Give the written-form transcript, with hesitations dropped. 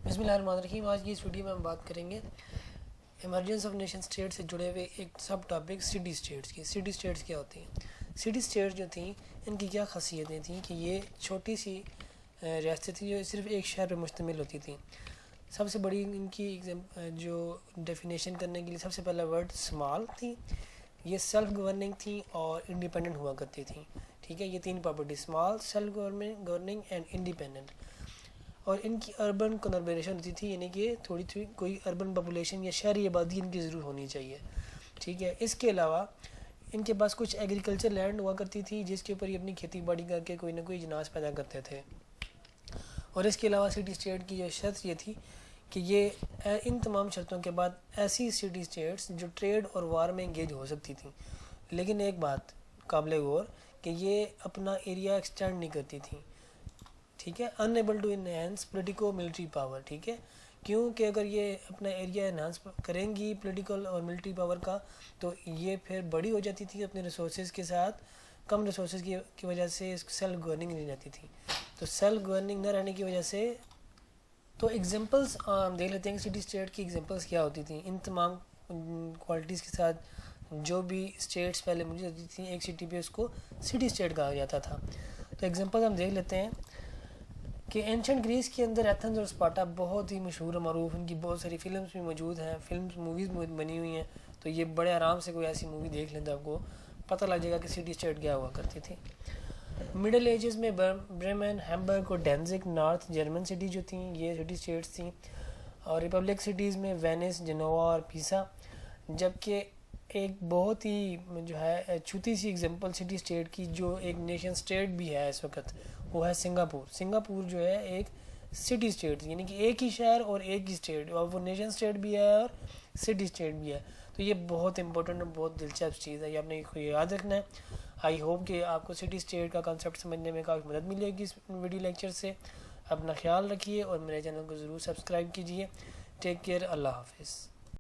بسم اللہ الرحمن الرحیم. آج کی اس ویڈیو میں ہم بات کریں گے ایمرجنس آف نیشن اسٹیٹ سے جڑے ہوئے ایک سب ٹاپک سٹی اسٹیٹس کی. سٹی اسٹیٹس کیا ہوتی ہیں؟ سٹی اسٹیٹس جو تھیں ان کی کیا خاصیتیں تھیں کہ یہ چھوٹی سی ریاستیں تھیں جو صرف ایک شہر پر مشتمل ہوتی تھیں. سب سے بڑی ان کی جو ڈیفینیشن کرنے کے لیے سب سے پہلا ورڈ اسمال تھی. یہ سیلف گورننگ تھیں اور انڈیپینڈنٹ ہوا کرتی تھیں. ٹھیک ہے، یہ تین property: small, self governing and independent. اور ان کی اربن کنوربریشن ہوتی تھی، یعنی کہ تھوڑی کوئی اربن پاپولیشن یا شہری آبادی ان کی ضرور ہونی چاہیے. ٹھیک ہے، اس کے علاوہ ان کے پاس کچھ ایگریکلچر لینڈ ہوا کرتی تھی جس کے اوپر یہ اپنی کھیتی باڑی کر کے کوئی نہ کوئی اجناس پیدا کرتے تھے. اور اس کے علاوہ سٹی اسٹیٹ کی جو شرط یہ تھی کہ یہ ان تمام شرطوں کے بعد ایسی سٹی اسٹیٹس جو ٹریڈ اور وار میں انگیج ہو سکتی تھیں، لیکن ایک بات قابل غور کہ یہ اپنا ایریا ایکسٹینڈ نہیں کرتی تھیں. ٹھیک ہے، unable to enhance political military power. ٹھیک ہے، کیونکہ اگر یہ اپنا ایریا انہانس کریں گی پولیٹیکل اور ملٹری پاور کا تو یہ پھر بڑی ہو جاتی تھی اپنے ریسورسز کے ساتھ. کم ریسورسز کی وجہ سے سیلف گورننگ نہیں رہتی تھی. تو سیلف گورننگ نہ رہنے کی وجہ سے تو ایگزامپلس دیکھ لیتے ہیں کہ سٹی اسٹیٹ کی ایگزامپلس کیا ہوتی تھیں. ان تمام کوالٹیز کے ساتھ جو بھی اسٹیٹس پہلے موجود ہوتی تھیں ایک سٹی پہ اس کو سٹی اسٹیٹ کہا جاتا تھا. تو ایگزامپل ہم دیکھ لیتے ہیں کہ اینشنٹ گریس کے اندر ایتھنز اور اسپارٹا بہت ہی مشہور و معروف، ان کی بہت ساری فلمز بھی موجود ہیں، موویز بنی ہوئی ہیں. تو یہ بڑے آرام سے کوئی ایسی مووی دیکھ لیں تو آپ کو پتہ لگ جائے گا کہ سٹی اسٹیٹ کیا ہوا کرتی تھی. مڈل ایجز میں بریمن، ہیمبرگ اور ڈینزگ نارتھ جرمن سٹی جو تھیں یہ سٹی اسٹیٹس تھیں. اور ریپبلک سٹیز میں وینس، جنووا اور پیسا. جبکہ ایک بہت ہی جو ہے چھوٹی سی ایگزامپل سٹی اسٹیٹ کی جو ایک نیشن اسٹیٹ بھی ہے اس وقت، وہ ہے سنگاپور. سنگاپور جو ہے ایک سٹی اسٹیٹ، یعنی کہ ایک ہی شہر اور ایک ہی اسٹیٹ، اور وہ نیشن اسٹیٹ بھی ہے اور سٹی اسٹیٹ بھی ہے. تو یہ بہت امپورٹنٹ اور بہت دلچسپ چیز ہے، یہ آپ نے یاد رکھنا ہے. آئی ہوپ کہ آپ کو سٹی اسٹیٹ کا کنسیپٹ سمجھنے میں کافی مدد ملے گی اس ویڈیو لیکچر سے. اپنا خیال رکھیے اور میرے چینل کو ضرور سبسکرائب کیجیے. ٹیک کیئر، اللہ حافظ.